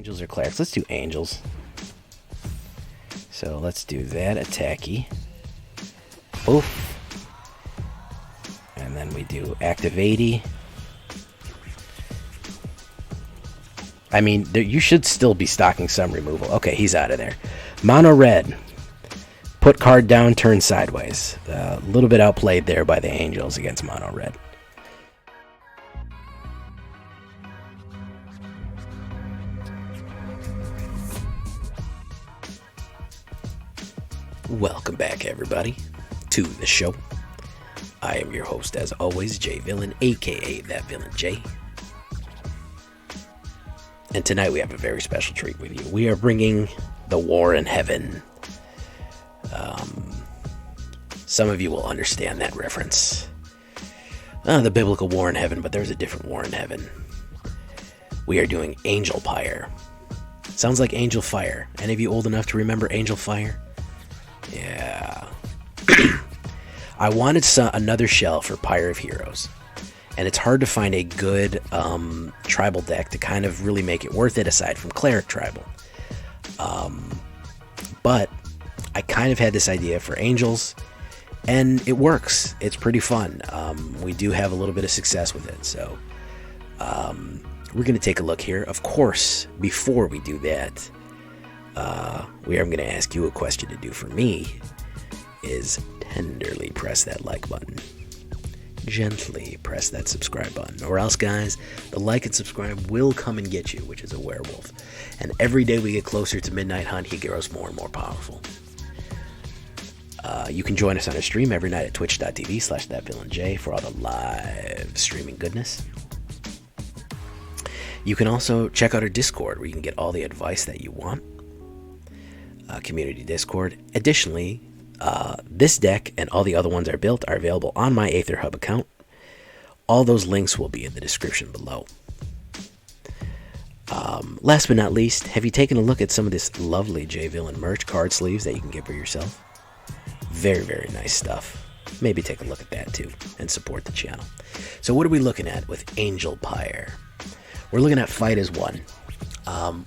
Angels or clerics? Let's do angels. So let's do that attacky. Oof. And then we do active 80. I mean, you should still be stocking some removal. Okay, he's out of there. Mono red. Put card down, turn sideways. A little bit outplayed there by the Angels against mono red. Welcome back, everybody, to the show. I am your host, as always, Jay Villain, aka That Villain Jay. And tonight we have a very special treat with you. We are bringing the War in Heaven. Some of you will understand that reference. The biblical War in Heaven, but there's a different War in Heaven. We are doing Angel Pyre. Sounds like Angel Fire. Any of you old enough to remember Angel Fire? Yeah. I wanted another shell for Pyre of Heroes. And it's hard to find a good tribal deck to kind of really make it worth it aside from Cleric Tribal. But I kind of had this idea for Angels, and it works. It's pretty fun. We do have a little bit of success with it. So we're going to take a look here. Of course, before we do that, I'm going to ask you a question to do for me is tenderly press that like button. Gently press that subscribe button, or else, guys, the like and subscribe will come and get you, which is a werewolf. And every day we get closer to Midnight Hunt, he grows more and more powerful. You can join us on our stream every night at twitch.tv/thatvillainj for all the live streaming goodness. You can also check out our Discord, where you can get all the advice that you want. Community Discord. Additionally, this deck and all the other ones are available on my AetherHub account. All those links will be in the description below. Last but not least, have you taken a look at some of this lovely J Villain merch card sleeves that you can get for yourself? Very, very nice stuff. Maybe take a look at that too and support the channel. So what are we looking at with Angel Pyre? We're looking at fight as one.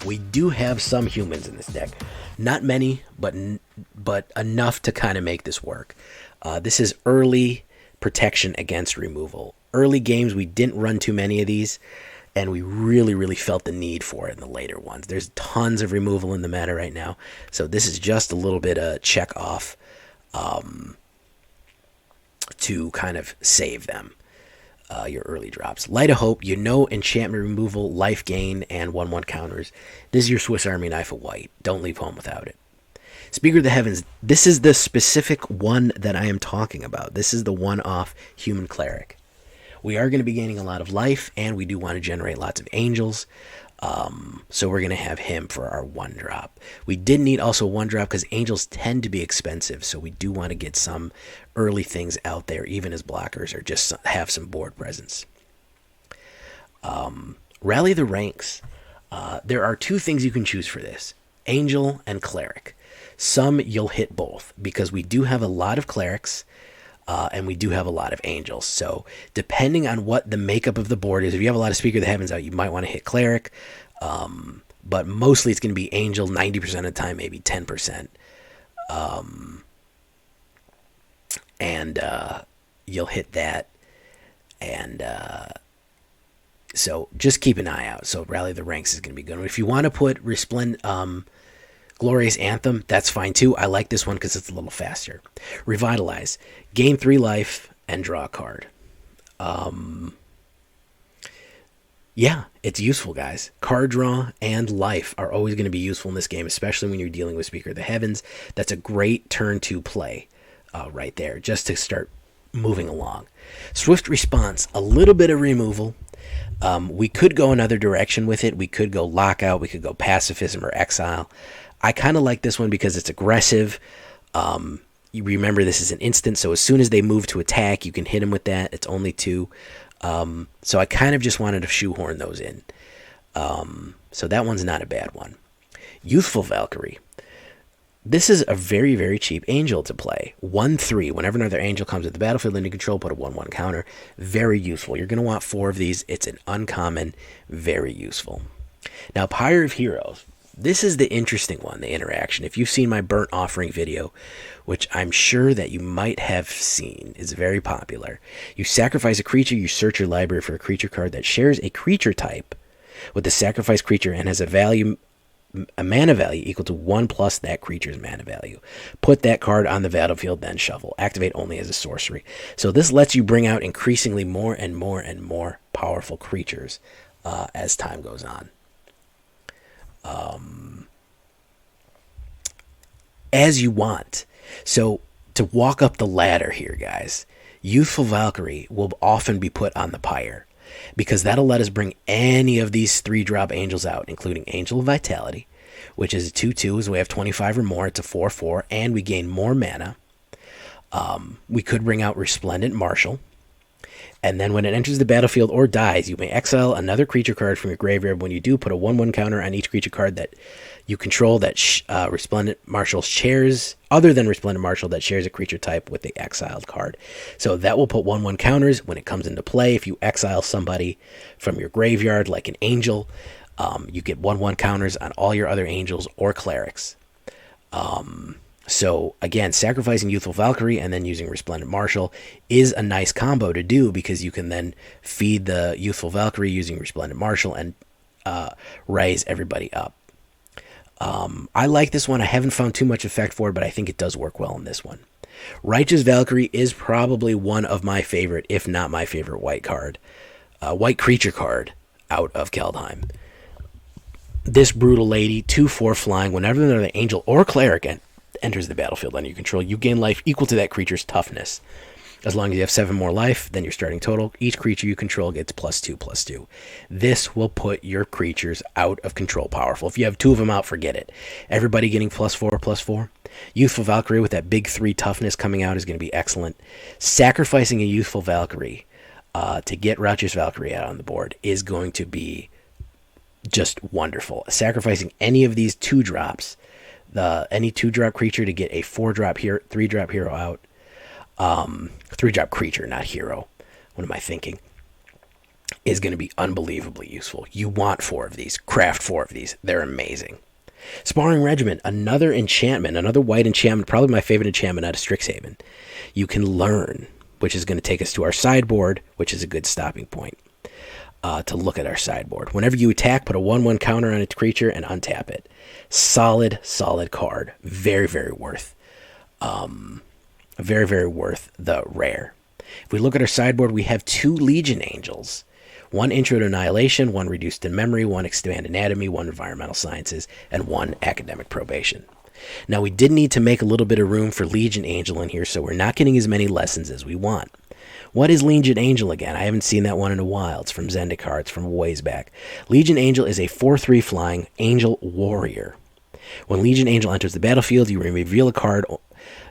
We do have some humans in this deck. Not many, but enough to kind of make this work. This is early protection against removal. Early games, we didn't run too many of these, and we really, really felt the need for it in the later ones. There's tons of removal in the meta right now, so this is just a little bit of check off to kind of save them. Your early drops. Light of Hope, enchantment removal, life gain, and 1/1 counters. This is your Swiss Army knife of white. Don't leave home without it. Speaker of the Heavens, this is the specific one that I am talking about. This is the one-off human cleric. We are going to be gaining a lot of life, and we do want to generate lots of angels. So we're going to have him for our 1-drop. We did need also 1-drop because angels tend to be expensive, so we do want to get some early things out there, even as blockers, or just have some board presence. Rally the ranks. There are two things you can choose for this: Angel and Cleric. Some you'll hit both, because we do have a lot of Clerics, and we do have a lot of Angels. So depending on what the makeup of the board is, if you have a lot of Speaker of the Heavens out, you might want to hit Cleric. But mostly it's going to be Angel 90% of the time, maybe 10%. And you'll hit that. And so just keep an eye out. So Rally the Ranks is going to be good. If you want to put Glorious Anthem, that's fine too. I like this one because it's a little faster. Revitalize. Gain 3 life and draw a card. Yeah, it's useful, guys. Card draw and life are always going to be useful in this game, especially when you're dealing with Speaker of the Heavens. That's a great turn 2 play right there, just to start moving along. Swift Response, a little bit of removal. We could go another direction with it. We could go Lockout. We could go Pacifism or Exile. I kind of like this one because it's aggressive. You remember, this is an instant, so as soon as they move to attack, you can hit them with that. It's only 2. So I kind of just wanted to shoehorn those in. So that one's not a bad one. Youthful Valkyrie. This is a very, very cheap angel to play. 1/3. Whenever another angel comes to the battlefield under control, put a 1/1 counter. Very useful. You're going to want 4 of these. It's an uncommon. Very useful. Now, Pyre of Heroes. This is the interesting one, the interaction. If you've seen my Burnt Offering video, which I'm sure that you might have seen, is very popular. You sacrifice a creature, you search your library for a creature card that shares a creature type with the sacrificed creature and has a mana value equal to 1 plus that creature's mana value. Put that card on the battlefield, then shuffle. Activate only as a sorcery. So this lets you bring out increasingly more and more and more powerful creatures as time goes on. As you want. So to walk up the ladder here, guys, Youthful Valkyrie will often be put on the Pyre, because that'll let us bring any of these 3-drop angels out, including Angel of Vitality, which is a 2/2, so we have 25 or more. It's a 4/4, and we gain more mana. We could bring out Resplendent Marshal, and then when it enters the battlefield or dies, you may exile another creature card from your graveyard. When you do, put a 1/1 counter on each creature card that you control that Resplendent Marshal shares, other than Resplendent Marshal, that shares a creature type with the exiled card. So that will put 1/1 counters when it comes into play. If you exile somebody from your graveyard, like an angel, you get 1/1 counters on all your other angels or clerics. So again, sacrificing Youthful Valkyrie and then using Resplendent Marshal is a nice combo to do, because you can then feed the Youthful Valkyrie using Resplendent Marshal and raise everybody up. I like this one. I haven't found too much effect for it, but I think it does work well in this one. Righteous Valkyrie is probably one of my favorite, if not my favorite, white creature card out of Kaldheim. This brutal lady, 2/4 flying. Whenever another angel or cleric enters the battlefield under your control, you gain life equal to that creature's toughness. As long as you have 7 more life than your starting total, each creature you control gets +2/+2. This will put your creatures out of control powerful. If you have 2 of them out, forget it. Everybody getting +4/+4. Youthful Valkyrie with that big 3 toughness coming out is going to be excellent. Sacrificing a Youthful Valkyrie to get Righteous Valkyrie out on the board is going to be just wonderful. Sacrificing any of these 2-drops, any 2-drop creature to get a 4-drop hero, 3-drop hero out. 3-drop creature, not hero. What am I thinking? Is going to be unbelievably useful. You want 4 of these. Craft 4 of these. They're amazing. Sparring Regimen, another enchantment, another white enchantment, probably my favorite enchantment out of Strixhaven. You can learn, which is going to take us to our sideboard, which is a good stopping point to look at our sideboard. Whenever you attack, put a 1/1 counter on its creature and untap it. Solid card. Very, very worth. Very, very worth the rare. If we look at our sideboard, we have 2 Legion Angels. 1 Intro to Annihilation, 1 Reduced in Memory, 1 Expand Anatomy, 1 Environmental Sciences, and 1 Academic Probation. Now, we did need to make a little bit of room for Legion Angel in here, so we're not getting as many lessons as we want. What is Legion Angel again? I haven't seen that one in a while. It's from Zendikar. It's from ways back. Legion Angel is a 4/3 flying Angel Warrior. When Legion Angel enters the battlefield, you reveal a card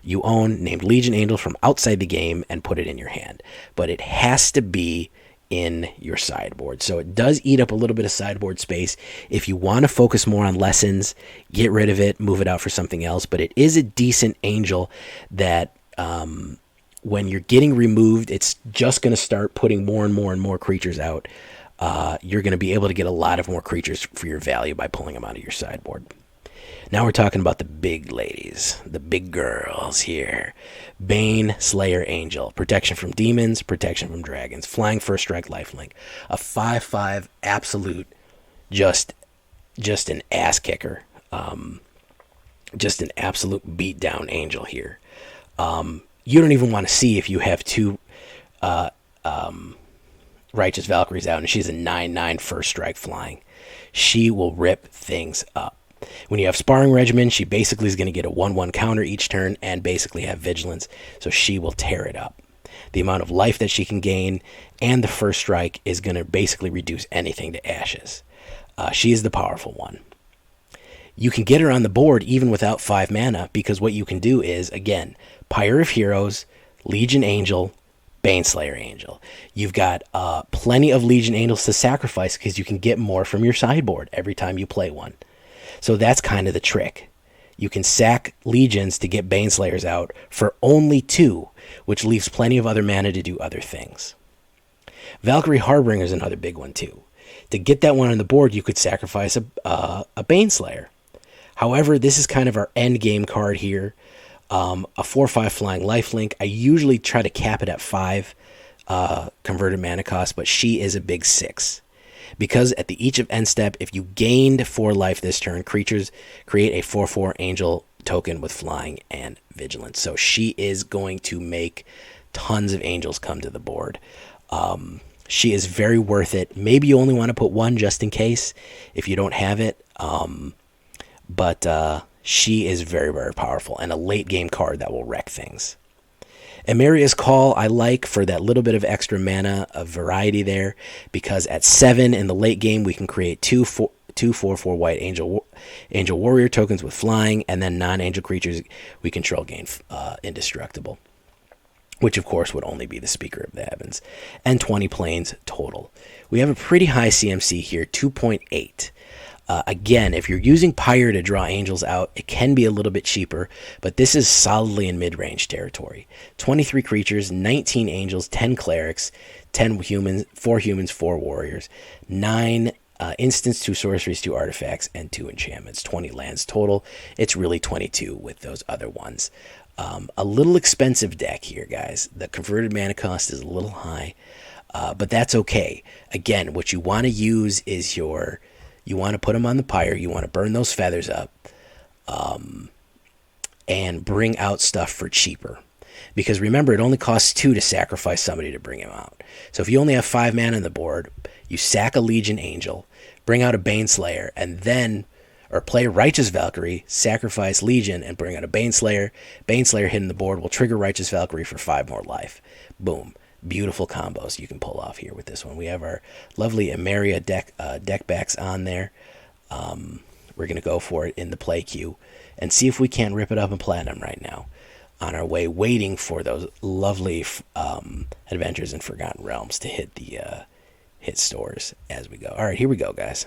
you own named Legion Angel from outside the game and put it in your hand. But it has to be in your sideboard. So it does eat up a little bit of sideboard space. If you want to focus more on lessons, get rid of it, move it out for something else. But it is a decent angel that when you're getting removed, it's just going to start putting more and more and more creatures out. You're going to be able to get a lot of more creatures for your value by pulling them out of your sideboard. Now we're talking about the big ladies, the big girls here. Baneslayer Angel. Protection from demons, protection from dragons. Flying first strike, lifelink. A 5/5 absolute, just an ass kicker. Just an absolute beatdown angel here. You don't even want to see if you have 2 Righteous Valkyries out and she's a 9/9 first strike flying. She will rip things up. When you have Sparring Regimen, she basically is going to get a 1/1 counter each turn and basically have Vigilance, so she will tear it up. The amount of life that she can gain and the first strike is going to basically reduce anything to ashes. She is the powerful one. You can get her on the board even without 5 mana, because what you can do is, again, Pyre of Heroes, Legion Angel, Baneslayer Angel. You've got plenty of Legion Angels to sacrifice because you can get more from your sideboard every time you play one. So that's kind of the trick. You can sack Legions to get Baneslayers out for only 2, which leaves plenty of other mana to do other things. Valkyrie Harbinger is another big one too. To get that one on the board, you could sacrifice a Baneslayer. However, this is kind of our end game card here. A 4/5 flying lifelink. I usually try to cap it at 5 converted mana cost, but she is a big 6. Because at the each of end step, if you gained 4 life this turn, creatures create a 4/4 angel token with flying and vigilance. So she is going to make tons of angels come to the board. She is very worth it. Maybe you only want to put 1 just in case if you don't have it. But she is very, very powerful and a late game card that will wreck things. Emeria's Call I like for that little bit of extra mana of variety there, because at 7 in the late game we can create 2 4/4 white angel warrior tokens with flying, and then non-angel creatures we control gain indestructible, which of course would only be the Speaker of the Heavens, and 20 planes total. We have a pretty high CMC here, 2.8. Again, if you're using Pyre to draw angels out, it can be a little bit cheaper, but this is solidly in mid-range territory. 23 creatures, 19 angels, 10 clerics, 10 humans, 4 humans, 4 warriors, 9 instants, 2 sorceries, 2 artifacts, and 2 enchantments, 20 lands total. It's really 22 with those other ones. A little expensive deck here, guys. The converted mana cost is a little high, but that's okay. Again, what you want to use is you want to put them on the Pyre. You want to burn those feathers up and bring out stuff for cheaper. Because remember, it only costs 2 to sacrifice somebody to bring him out. So if you only have 5 mana on the board, you sack a Legion Angel, bring out a Baneslayer, and then, or play Righteous Valkyrie, sacrifice Legion, and bring out a Baneslayer. Baneslayer hitting the board will trigger Righteous Valkyrie for 5 more life. Boom. Beautiful combos you can pull off here with this one. We have our lovely Emeria deck backs on there. We're going to go for it in the play queue and see if we can't rip it up in Platinum right now. On our way, waiting for those lovely Adventures in Forgotten Realms to hit the hit stores as we go. All right, here we go, guys.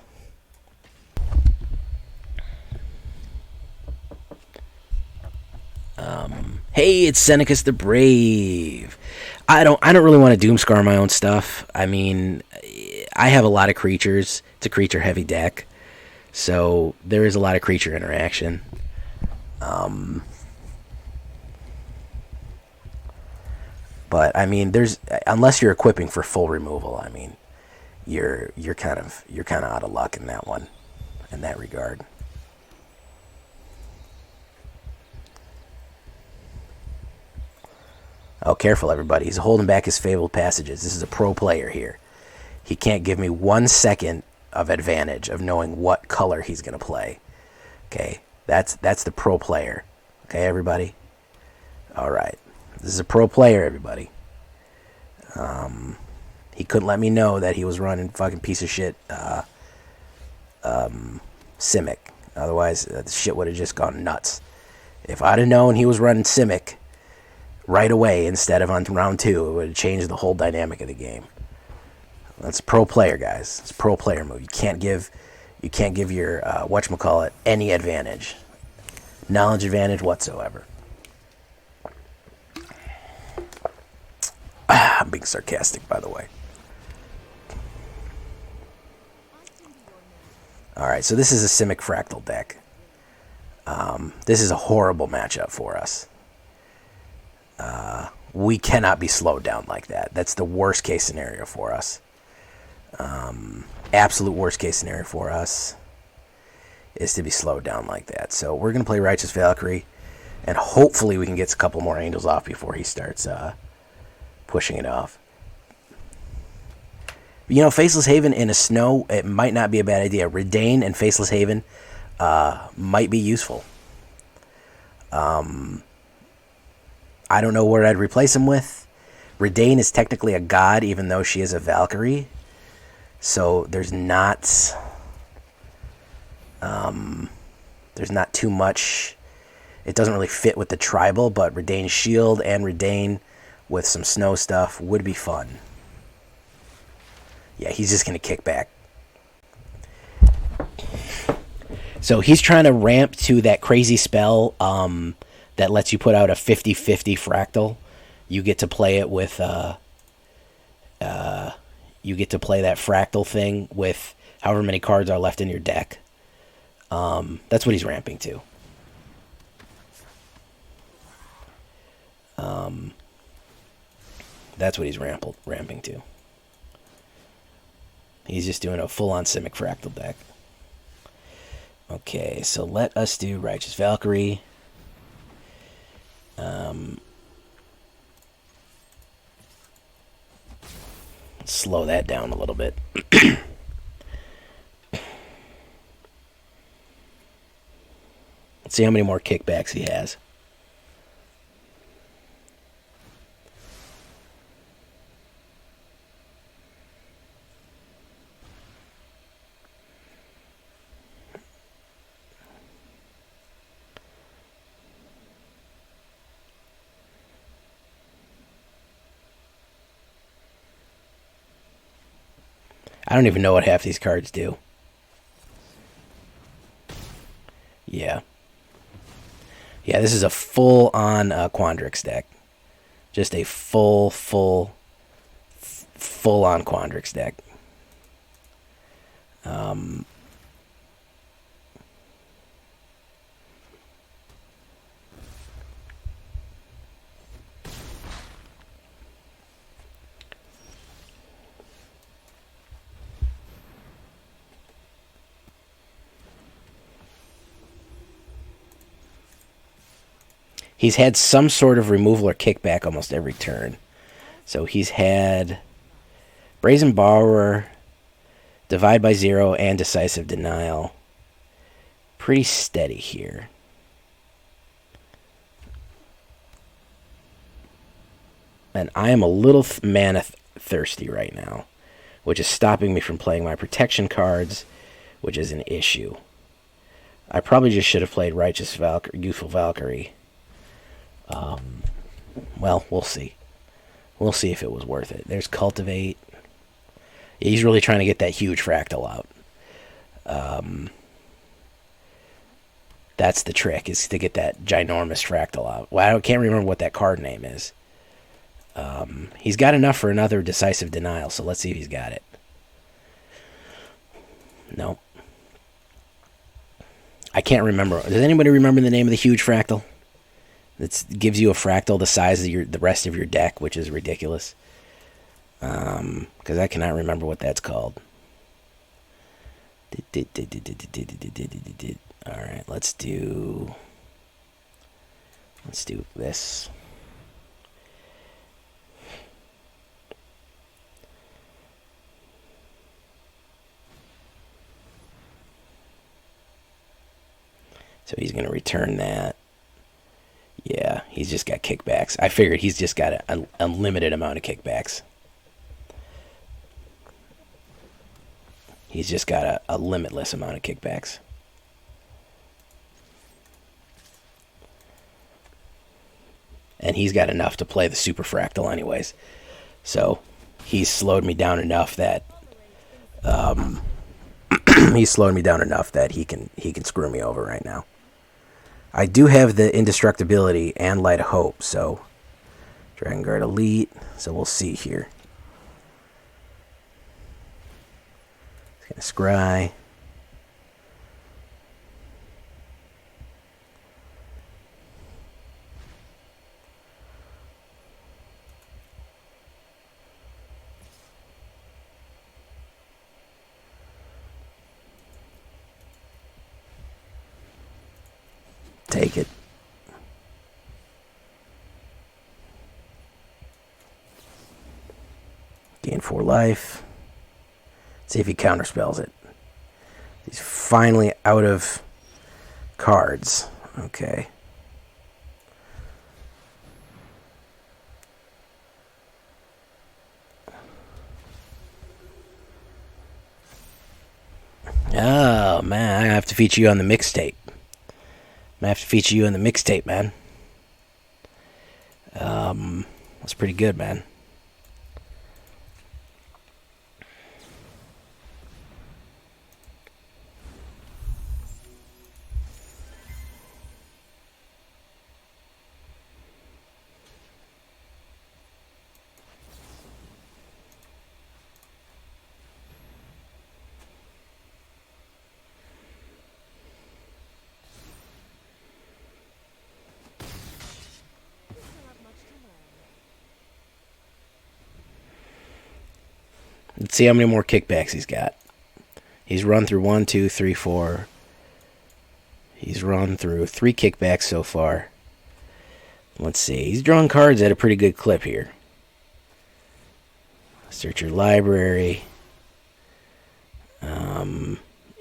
Hey, it's Senecus the Brave. I don't really want to doomscar my own stuff. I mean, I have a lot of creatures. It's a creature heavy deck, so there is a lot of creature interaction. But I mean, unless you're equipping for full removal, I mean, you're kind of out of luck in that one, in that regard. Oh, careful, everybody. He's holding back his fabled passages. This is a pro player here. He can't give me 1 second of advantage of knowing what color he's going to play. Okay, that's the pro player. Okay, everybody? All right. This is a pro player, everybody. He couldn't let me know that he was running fucking piece of shit Simic. Otherwise, the shit would have just gone nuts. If I'd have known he was running Simic right away instead of on round 2, it would have changed the whole dynamic of the game. That's pro player, guys. It's a pro player move. You can't give your whatchamacallit any advantage, knowledge advantage whatsoever. I'm being sarcastic, by the way. All right, so this is a Simic Fractal deck. This is a horrible matchup for us. We cannot be slowed down like that. That's the worst case scenario for us. Absolute worst case scenario for us is to be slowed down like that. So we're going to play Righteous Valkyrie, and hopefully we can get a couple more angels off before he starts pushing it off. You know, Faceless Haven in a snow, it might not be a bad idea. Redain and Faceless Haven might be useful. I don't know what I'd replace him with. Redain is technically a god, even though she is a Valkyrie. So there's not too much. It doesn't really fit with the tribal, but Redain Shield and Redain with some snow stuff would be fun. Yeah, he's just going to kick back. So he's trying to ramp to that crazy spell that lets you put out a 50-50 fractal. You get to play it with you get to play that fractal thing with however many cards are left in your deck. That's what he's ramping to. That's what he's ramping to. He's just doing a full-on Simic Fractal deck. Okay, so let us do Righteous Valkyrie. Slow that down a little bit. Let's see how many more kickbacks he has. I don't even know what half these cards do. Yeah. Yeah, this is a full-on Quandrix deck. Just a full-on Quandrix deck. He's had some sort of removal or kickback almost every turn. So he's had Brazen Borrower, Divide by Zero, and Decisive Denial. Pretty steady here. And I am a little mana thirsty right now, which is stopping me from playing my protection cards, which is an issue. I probably just should have played Righteous Valkyrie, Youthful Valkyrie. Well, we'll see. We'll see if it was worth it. There's Cultivate. He's really trying to get that huge fractal out. That's the trick, is to get that ginormous fractal out. Well, I can't remember what that card name is. He's got enough for another Decisive Denial, so let's see if he's got it. Nope. I can't remember. Does anybody remember the name of the huge fractal? It gives you a fractal the size of the rest of your deck, which is ridiculous. Because I cannot remember what that's called. Alright, let's do this. So he's going to return that. Yeah, he's just got kickbacks. I figured he's just got an unlimited amount of kickbacks. He's just got a limitless amount of kickbacks. And he's got enough to play the super fractal anyways. So he's slowed me down enough that he can screw me over right now. I do have the Indestructibility and Light of Hope, so Dragon Guard Elite, so we'll see here. He's going to scry. Take it. Gain 4 life. See if he counterspells it. He's finally out of cards. Okay. Oh, man. I have to feature you on the mixtape. I have to feature you in the mixtape, man. That's pretty good, man. Let's see how many more kickbacks he's got. He's run through 1, 2, 3, 4. He's run through 3 kickbacks so far. Let's see. He's drawing cards at a pretty good clip here. Search your library.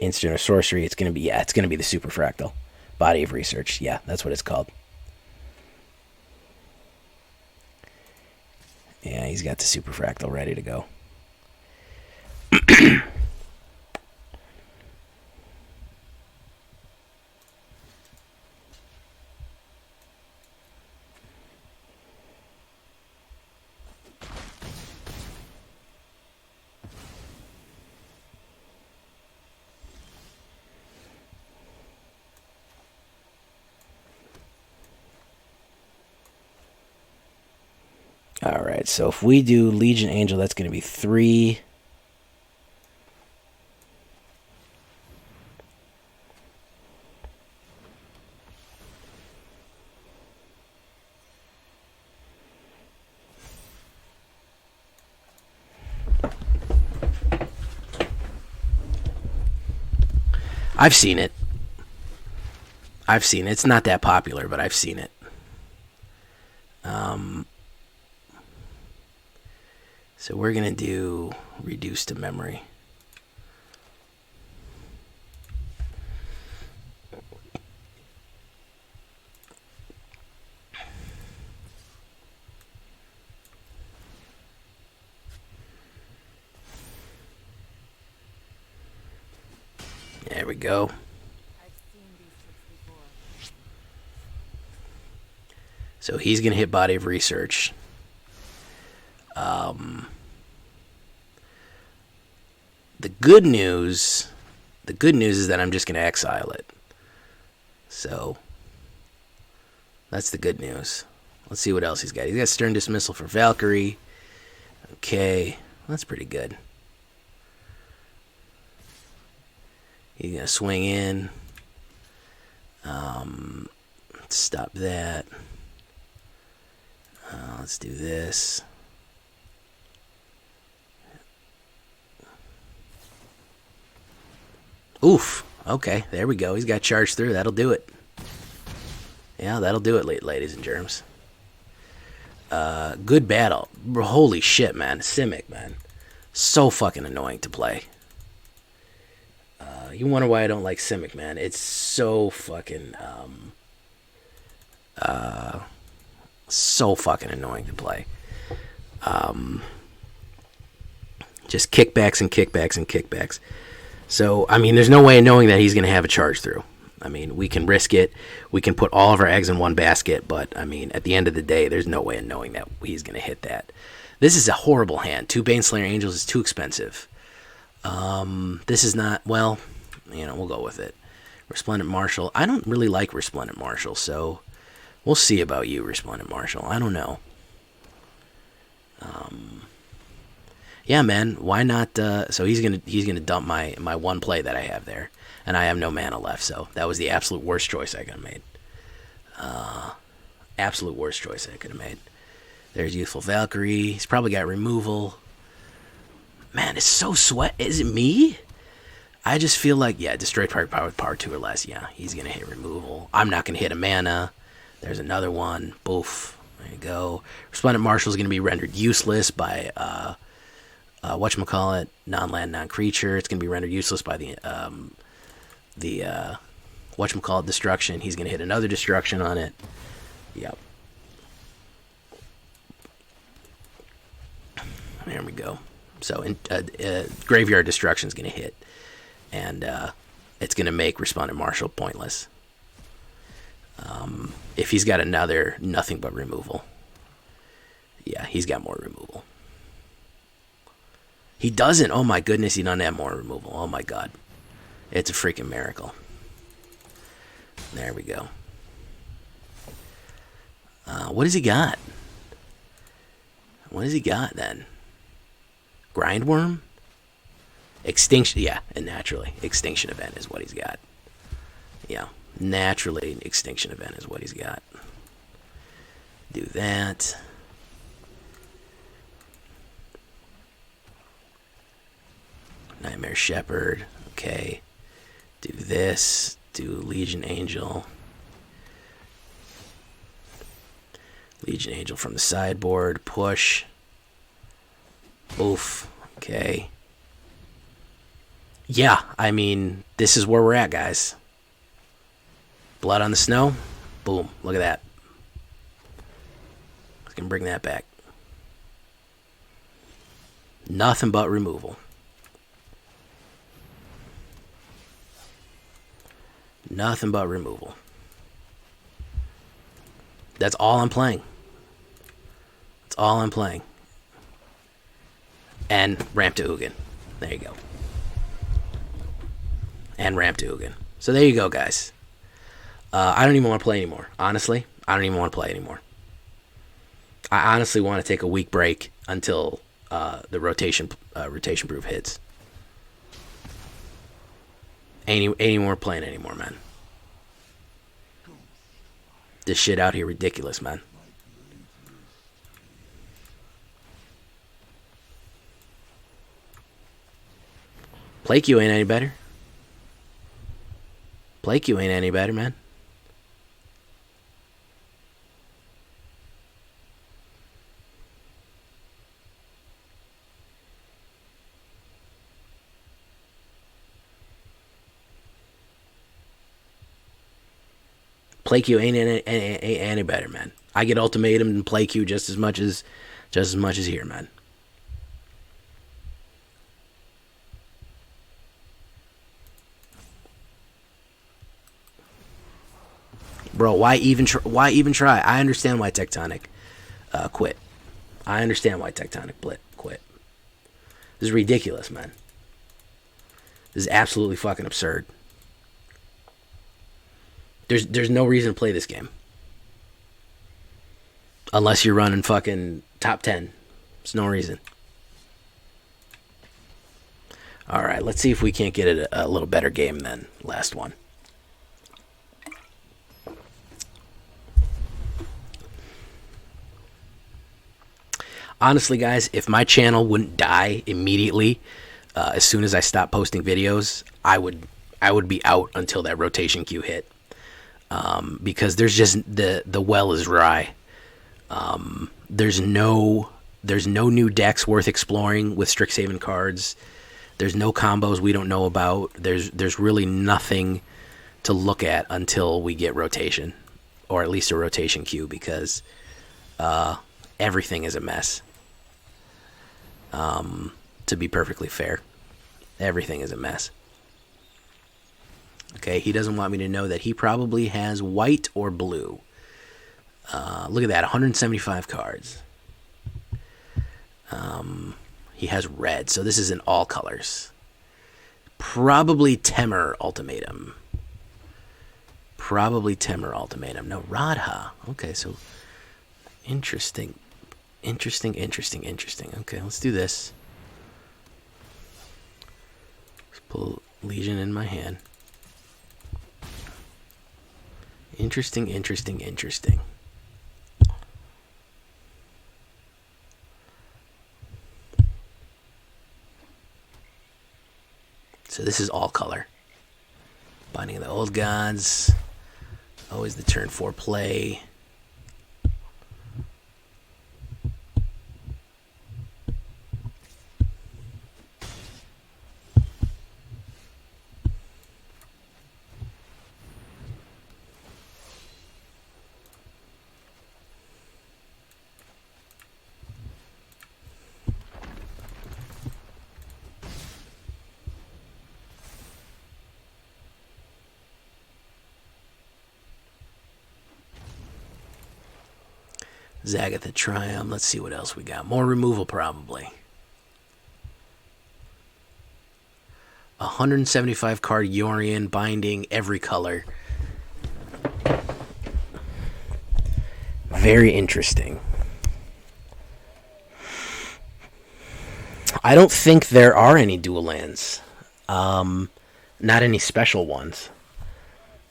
Instant or sorcery. It's gonna be the Super Fractal. Body of Research. Yeah, that's what it's called. Yeah, he's got the Super Fractal ready to go. Alright, so if we do Legion Angel, that's going to be 3. I've seen it. It's not that popular, but I've seen it. So we're going to do reduce to memory. There we go. So he's going to hit Body of Research. The good news is that I'm just going to exile it. So that's the good news. Let's see what else he's got. He's got Stern Dismissal for Valkyrie. Okay, that's pretty good. He's going to swing in. Stop that. Let's do this. Oof. Okay, there we go. He's got charged through. That'll do it. Yeah, that'll do it, ladies and germs. Good battle. Holy shit, man. Simic, man. So fucking annoying to play. You wonder why I don't like Simic, man. It's so fucking, so fucking annoying to play. Just kickbacks and kickbacks and kickbacks. So, I mean, there's no way of knowing that he's going to have a charge through. I mean, we can risk it. We can put all of our eggs in one basket. But, I mean, at the end of the day, there's no way of knowing that he's going to hit that. This is a horrible hand. 2 Baneslayer Angels is too expensive. This is not, well, you know, we'll go with it. Resplendent Marshal. I don't really like Resplendent Marshal, so we'll see about you, Resplendent Marshal. I don't know. Yeah, man, why not? So he's gonna dump my one play that I have there, and I have no mana left. So that was the absolute worst choice I could have made. Absolute worst choice I could have made. There's Youthful Valkyrie. He's probably got removal. Man, it's so sweat. Is it me? I just feel like, yeah, destroy target power with power 2 or less. Yeah, he's gonna hit removal. I'm not gonna hit a mana. There's another one. Boof. There you go. Resplendent Marshal is gonna be rendered useless by whatchamacallit, non-land, non-creature. It's going to be rendered useless by the whatchamacallit, destruction. He's going to hit another destruction on it. Yep. There we go. So Graveyard Destruction is going to hit. And it's going to make Resplendent Marshal pointless. If he's got another nothing but removal. Yeah, he's got more removal. He doesn't. Oh my goodness, he doesn't have more removal. Oh my god. It's a freaking miracle. There we go. What has he got? What has he got then? Grindworm? Extinction. Yeah, and naturally. Extinction Event is what he's got. Yeah, naturally, Extinction Event is what he's got. Do that. Nightmare Shepherd. Okay. Do this. Do Legion Angel. Legion Angel from the sideboard. Push. Oof. Okay. Yeah, I mean, this is where we're at, guys. Blood on the Snow. Boom. Look at that. I can bring that back. Nothing but removal. Nothing but removal. That's all I'm playing. That's all I'm playing. And Ramp to Ugin. There you go. And Ramp to Ugin. So there you go, guys. I don't even want to play anymore. Honestly, I don't even want to play anymore. I honestly want to take a week break until the rotation proof hits. Ain't more playing anymore, man. This shit out here ridiculous, man. Play queue ain't any better. Play queue ain't any better, man. Play queue ain't any better, man. I get ultimatum and play queue just as much as here, man. Bro, why even try? I understand why Tectonic quit. I understand why Tectonic quit. This is ridiculous, man. This is absolutely fucking absurd. There's no reason to play this game. Unless you're running fucking top 10. There's no reason. Alright, let's see if we can't get it a little better game than last one. Honestly, guys, if my channel wouldn't die immediately as soon as I stopped posting videos, I would be out until that rotation queue hit. Because there's just the well is dry. There's no new decks worth exploring with Strixhaven cards. There's no combos we don't know about. There's really nothing to look at until we get rotation, or at least a rotation queue, because everything is a mess. To be perfectly fair, everything is a mess. Okay, he doesn't want me to know that he probably has white or blue. Look at that, 175 cards. He has red, so this is in all colors. Probably Temur Ultimatum. No, Radha. Okay, so interesting. Okay, let's do this. Let's pull Legion in my hand. Interesting. So this is all color. Binding of the Old Gods. Always the turn 4 play. Zagatha Triumph. Let's see what else we got. More removal, probably. 175 card Yorion, binding every color. Very interesting. I don't think there are any dual lands. Not any special ones.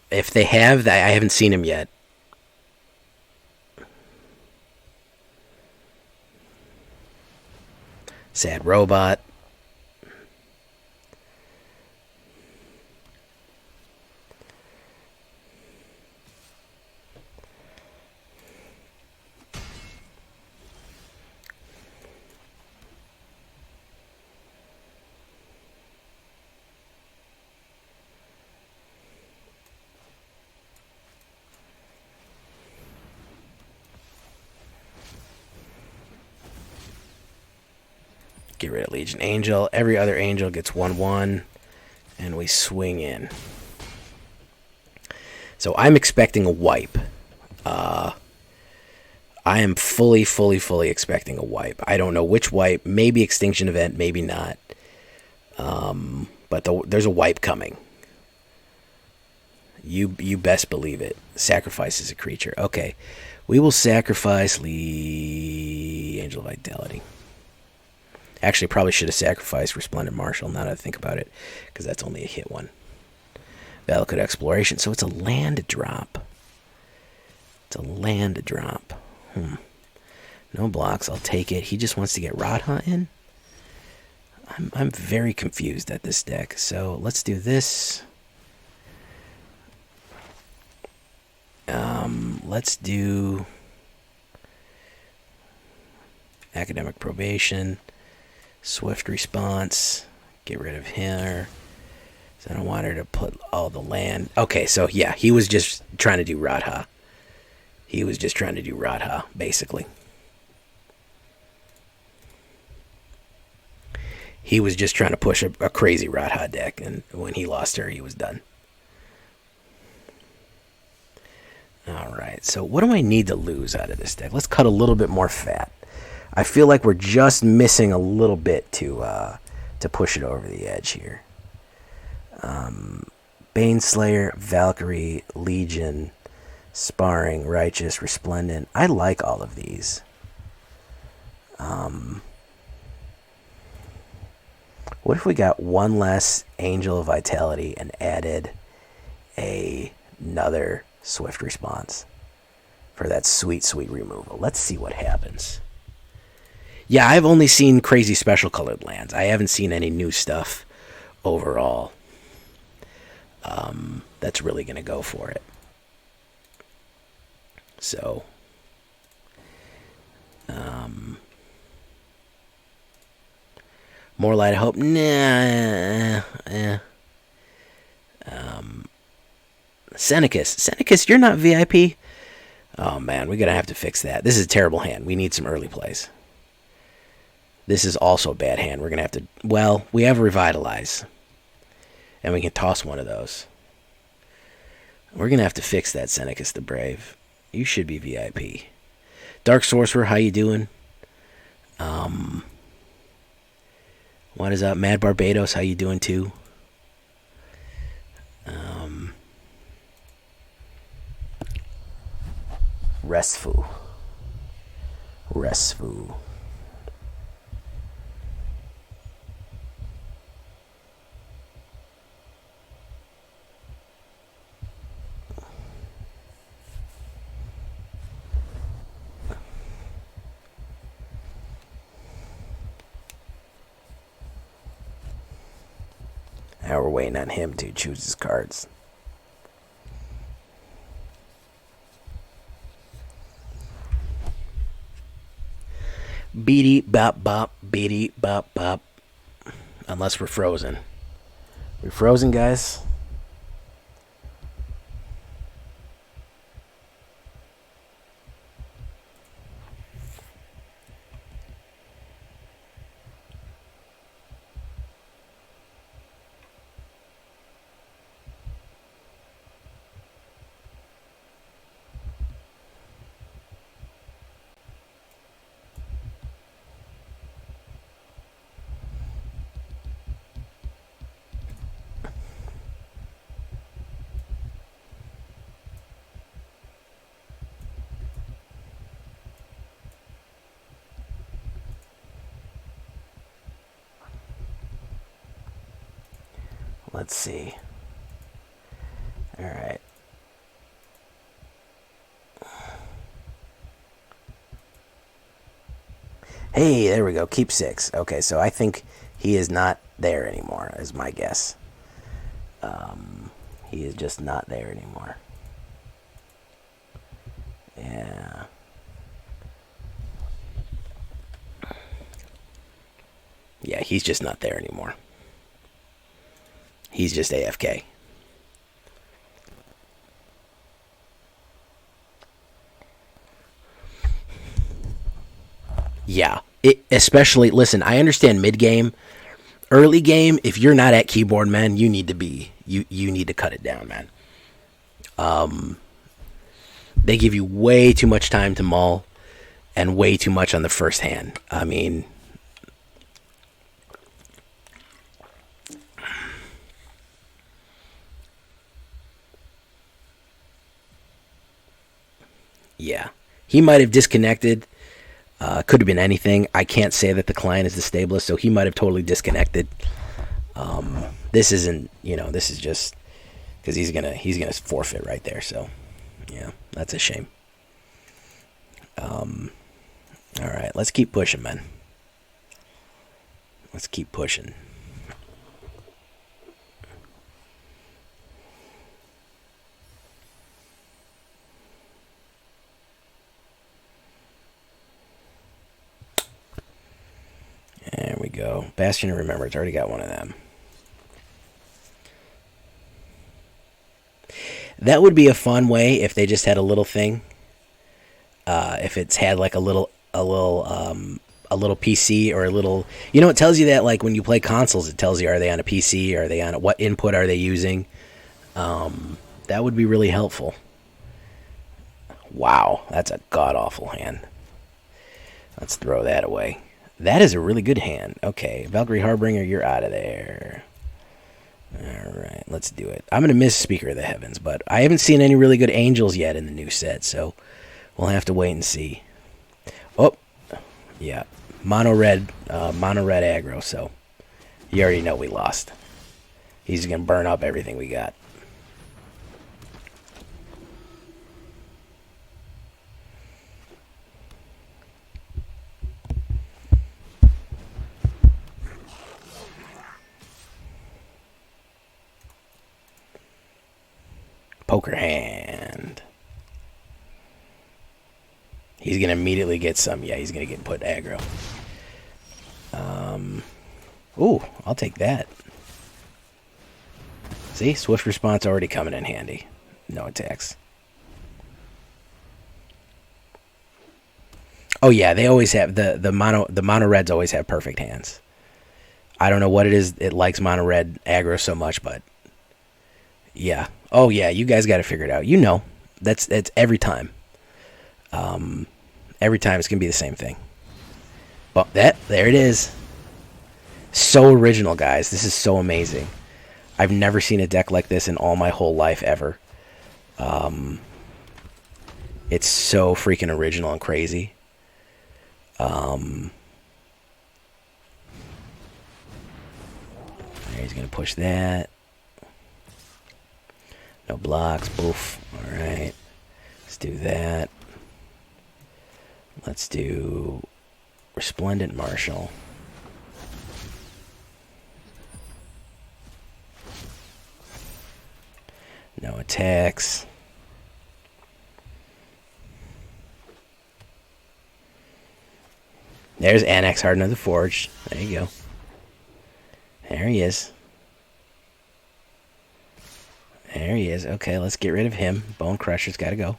If they have, I haven't seen them yet. Sad Robot. Get rid of Legion Angel. Every other angel gets 1/1. And we swing in. So I'm expecting a wipe. I am fully expecting a wipe. I don't know which wipe. Maybe Extinction Event, maybe not. But there's a wipe coming. You best believe it. Sacrifices a creature. Okay. We will sacrifice Angel of Vitality. Actually, probably should have sacrificed Resplendent Marshal, now that I think about it, because that's only a hit one. Valakut Exploration. So it's a land drop. It's a land drop. No blocks. I'll take it. He just wants to get Radha in. I'm very confused at this deck. So let's do this. Let's do Academic Probation. Swift Response. Get rid of her. So I don't want her to put all the land. Okay, so yeah, he was just trying to do Radha. He was just trying to do Radha, basically. He was just trying to push a crazy Radha deck, and when he lost her, he was done. Alright, so what do I need to lose out of this deck? Let's cut a little bit more fat. I feel like we're just missing a little bit to push it over the edge here. Baneslayer, Valkyrie, Legion, Sparring, Righteous, Resplendent. I like all of these. What if we got one less Angel of Vitality and added another Swift Response for that sweet removal? Let's see what happens. Yeah, I've only seen crazy special colored lands. I haven't seen any new stuff overall. That's really going to go for it. So, more Light of Hope. Nah. Senecus, you're not VIP. Oh man, we're going to have to fix that. This is a terrible hand. We need some early plays. This is also a bad hand. We're going to have to... Well, we have Revitalize. And we can toss one of those. We're going to have to fix that, Senecus the Brave. You should be VIP. Dark Sorcerer, how you doing? What is up? Mad Barbados, how you doing too? Restful. Now we're waiting on him to choose his cards. Beady bop bop, beady bop bop. Unless we're frozen. We're frozen, guys. Let's see. All right. Hey, there we go. Keep 6. Okay, so I think he is not there anymore, is my guess. He is just not there anymore. Yeah. Yeah, he's just not there anymore. He's just AFK. Yeah, especially, listen, I understand mid game, early game. If you're not at keyboard, man, you need to be you need to cut it down, man. They give you way too much time to mull and way too much on the first hand. I mean, yeah, he might have disconnected. Could have been anything. I can't say that the client is the stablest, so he might have totally disconnected. This isn't, this is just because he's gonna forfeit right there. So, yeah, that's a shame. All right, let's keep pushing, man. Let's keep pushing. There we go. Bastion of Remembrance. Already got one of them. That would be a fun way if they just had a little thing. If it's had like a little PC or a little, it tells you that, like, when you play consoles, it tells you, are they on a PC? Are they on what input are they using? That would be really helpful. Wow, that's a god-awful hand. Let's throw that away. That is a really good hand. Okay, Valkyrie Harbinger, you're out of there. Alright, let's do it. I'm going to miss Speaker of the Heavens, but I haven't seen any really good angels yet in the new set, so we'll have to wait and see. Oh, yeah. Mono red aggro, so you already know we lost. He's going to burn up everything we got. Poker hand. He's going to immediately get some. Yeah, he's going to get put aggro. Ooh, I'll take that. See, swift response already coming in handy. No attacks. Oh yeah, they always have the mono reds always have perfect hands. I don't know what it is. It likes mono red aggro so much, but yeah. Oh yeah, you guys got to figure it out. That's every time. Every time it's gonna be the same thing. But there it is. So original, guys. This is so amazing. I've never seen a deck like this in all my whole life ever. It's so freaking original and crazy. He's gonna push that. No blocks. Boof. Alright. Let's do that. Let's do Resplendent Marshal. No attacks. There's Annex Harden of the Forge. There you go. There he is. There he is. Okay, let's get rid of him. Bone Crusher's got to go.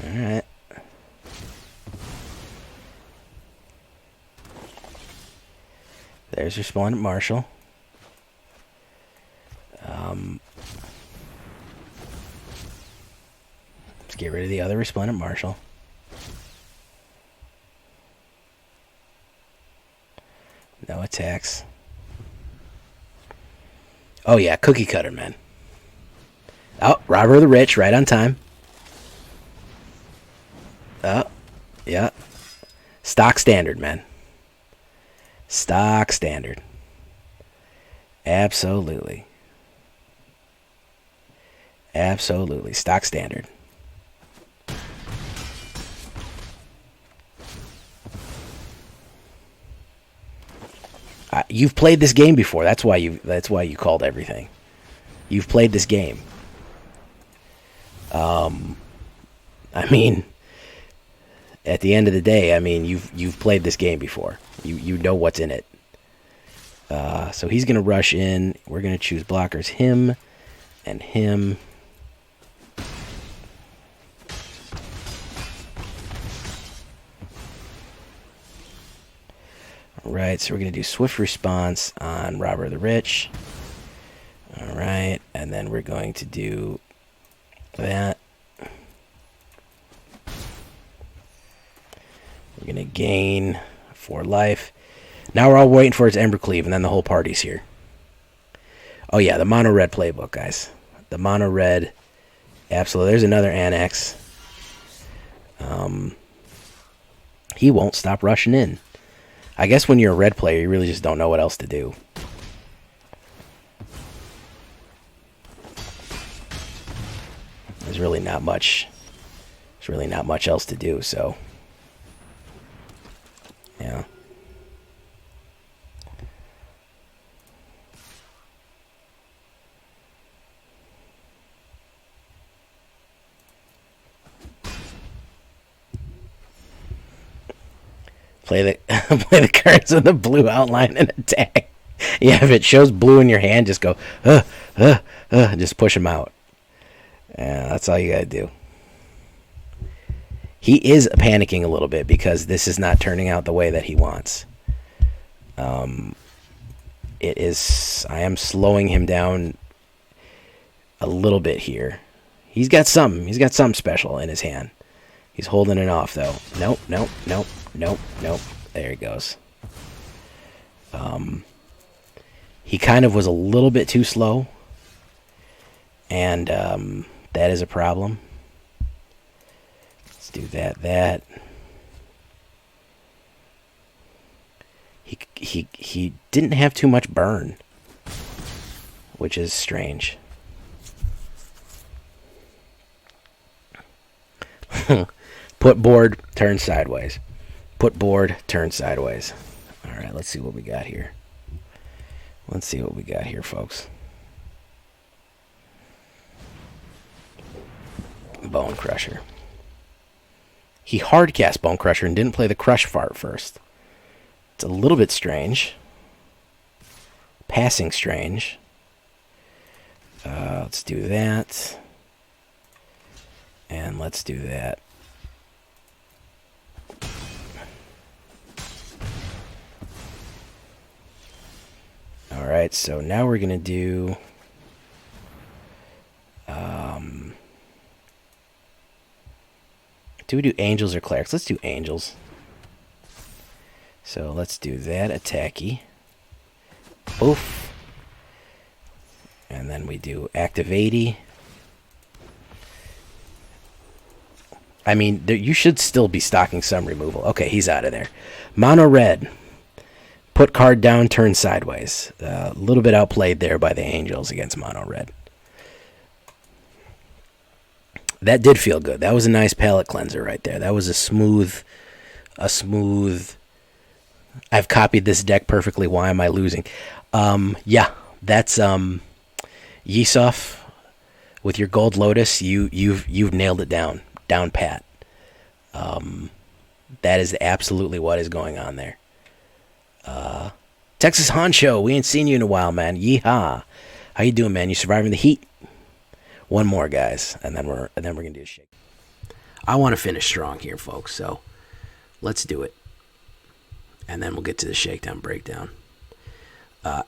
Alright. There's Resplendent Marshal. Let's get rid of the other Resplendent Marshal. No attacks. Oh yeah, cookie cutter, man. Oh, Robber of the Rich, right on time. Oh, yeah. Stock standard, man. Stock standard. Absolutely. Absolutely. Stock standard. You've played this game before. That's why you called everything. You've played this game. I mean, at the end of the day, I mean, you've played this game before. You know what's in it. So he's gonna rush in. We're gonna choose blockers, him and him. Right, so we're going to do Swift Response on Robber the Rich. Alright, and then we're going to do that. We're going to gain 4 life. Now we're all waiting for its Embercleave, and then the whole party's here. Oh yeah, the mono red playbook, guys. The mono red. Absolutely. There's another Annex. He won't stop rushing in. I guess when you're a red player, you really just don't know what else to do. There's really not much. There's really not much else to do, so. Yeah. Play the cards with the blue outline and attack. Yeah, if it shows blue in your hand, just go, just push them out. Yeah, that's all you gotta do. He is panicking a little bit because this is not turning out the way that he wants. It is. I am slowing him down a little bit here. He's got something. He's got something special in his hand. He's holding it off though. Nope. There he goes. He kind of was a little bit too slow, and that is a problem. Let's do that. He didn't have too much burn, which is strange. Put board, turn sideways. Put board, turn sideways. Alright, let's see what we got here. Let's see what we got here, folks. Bone Crusher. He hard cast Bone Crusher and didn't play the Crush Fart first. It's a little bit strange. Passing strange. Let's do that. And let's do that. Alright, so now we're going to do... do we do Angels or Clerics? Let's do Angels. So let's do that. Attacky. Oof. And then we do Active 80. I mean, you should still be stocking some removal. Okay, he's out of there. Mono red. Put card down, turn sideways. A little bit outplayed there by the Angels against mono red. That did feel good. That was a nice palate cleanser right there. That was a smooth... I've copied this deck perfectly. Why am I losing? Yeah, that's Yusuf with your Gold Lotus. You've nailed it down pat. That is absolutely what is going on there. Texas Honcho, we ain't seen you in a while, man. Yeehaw! How you doing, man? You surviving the heat? One more, guys, and then we're gonna do a shake. I want to finish strong here, folks. So let's do it, and then we'll get to the shakedown breakdown.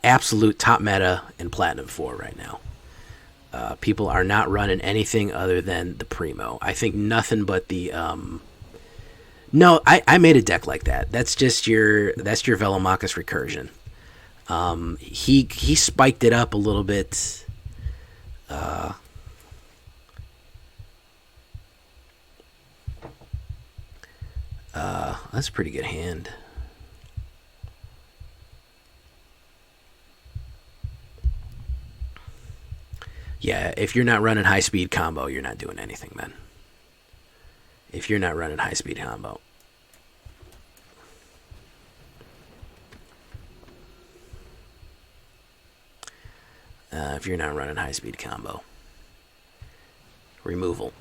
Absolute top meta in Platinum 4 right now. People are not running anything other than the Primo. I think nothing but the... No, I made a deck like that. That's your Velomachus Recursion. He spiked it up a little bit. That's a pretty good hand. Yeah, if you're not running high-speed combo, you're not doing anything, man. If you're not running high-speed combo. If you're not running high-speed combo. Removal.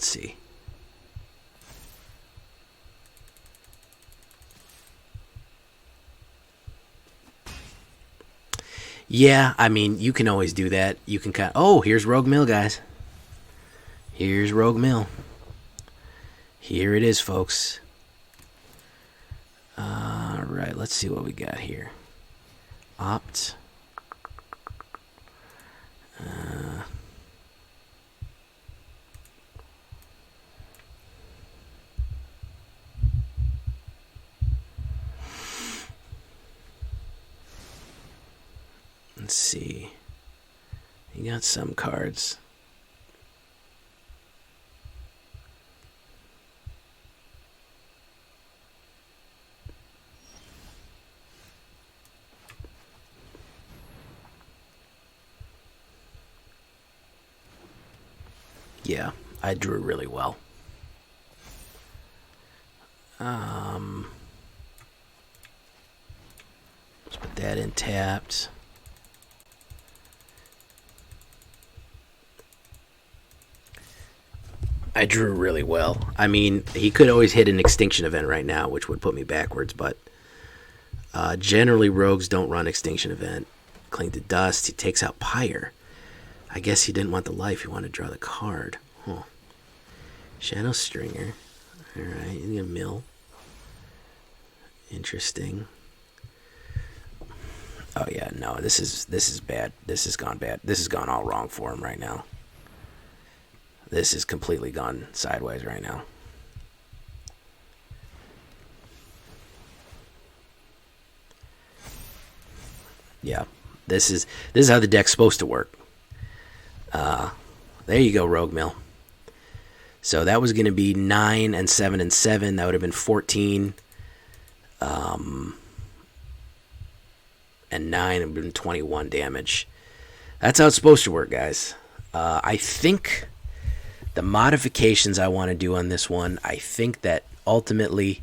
Let's see. Yeah, I mean, you can always do that. You can kind of... Oh, here's Rogue Mill, guys. Here's Rogue Mill. Here it is, folks. Alright, let's see what we got here. Opt. Let's see. You got some cards. Yeah, I drew really well. Let's put that in tapped. I drew really well. I mean, he could always hit an extinction event right now, which would put me backwards, but generally rogues don't run extinction event. Cling to dust. He takes out Pyre. I guess he didn't want the life. He wanted to draw the card. Huh. Shadow Stringer. Alright, he's gonna mill. Interesting. Oh yeah, no, this is bad. This has gone bad. This has gone all wrong for him right now. This has completely gone sideways right now. Yeah, this is how the deck's supposed to work. There you go, Rogue Mill. So that was going to be 9 and 7 and 7. That would have been 14. And 9 would have been 21 damage. That's how it's supposed to work, guys. I think the modifications I want to do on this one, I think that ultimately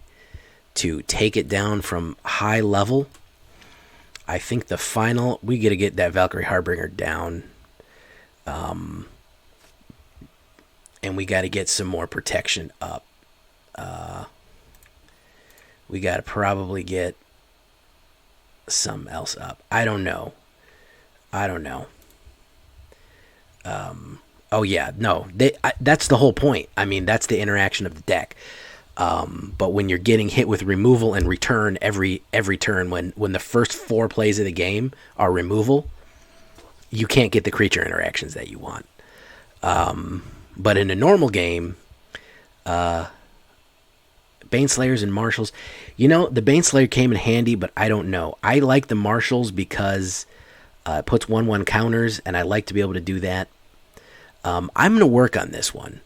to take it down from high level, I think the final, we got to get that Valkyrie Harbinger down. And we got to get some more protection up. We got to probably get some else up. I don't know. Oh yeah, no. That's the whole point. I mean, that's the interaction of the deck. But when you're getting hit with removal and return every turn, when the first 4 plays of the game are removal, you can't get the creature interactions that you want. But in a normal game, Baneslayers and Marshals, the Baneslayer came in handy, but I don't know. I like the Marshals because it puts 1/1 counters, and I like to be able to do that. I'm going to work on this one.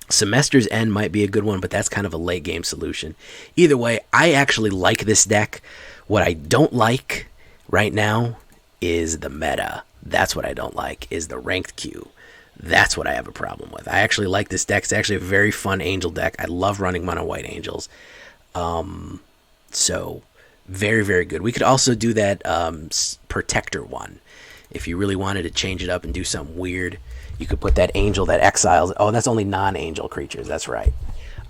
Semester's End might be a good one, but that's kind of a late game solution. Either way, I actually like this deck. What I don't like right now is the meta. That's what I don't like, is the ranked queue. That's what I have a problem with. I actually like this deck. It's actually a very fun angel deck. I love running mono white angels. So very, very good. We could also do that protector one. If you really wanted to change it up and do something weird, you could put that angel that exiles. Oh, that's only non-angel creatures. That's right.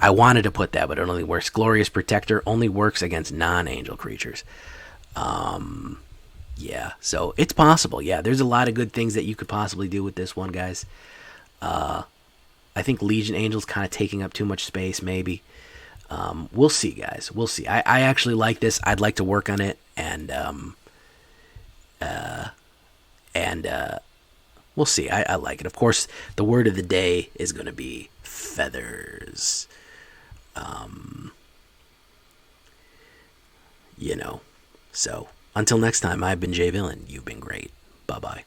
I wanted to put that, but it only works. Glorious Protector only works against non-angel creatures. Yeah, so it's possible. Yeah, there's a lot of good things that you could possibly do with this one, guys. I think Legion Angel's kind of taking up too much space, maybe. We'll see, guys. We'll see. I actually like this. I'd like to work on it, and we'll see. I like it. Of course, the word of the day is going to be feathers. So until next time, I've been Jay Villain. You've been great. Bye-bye.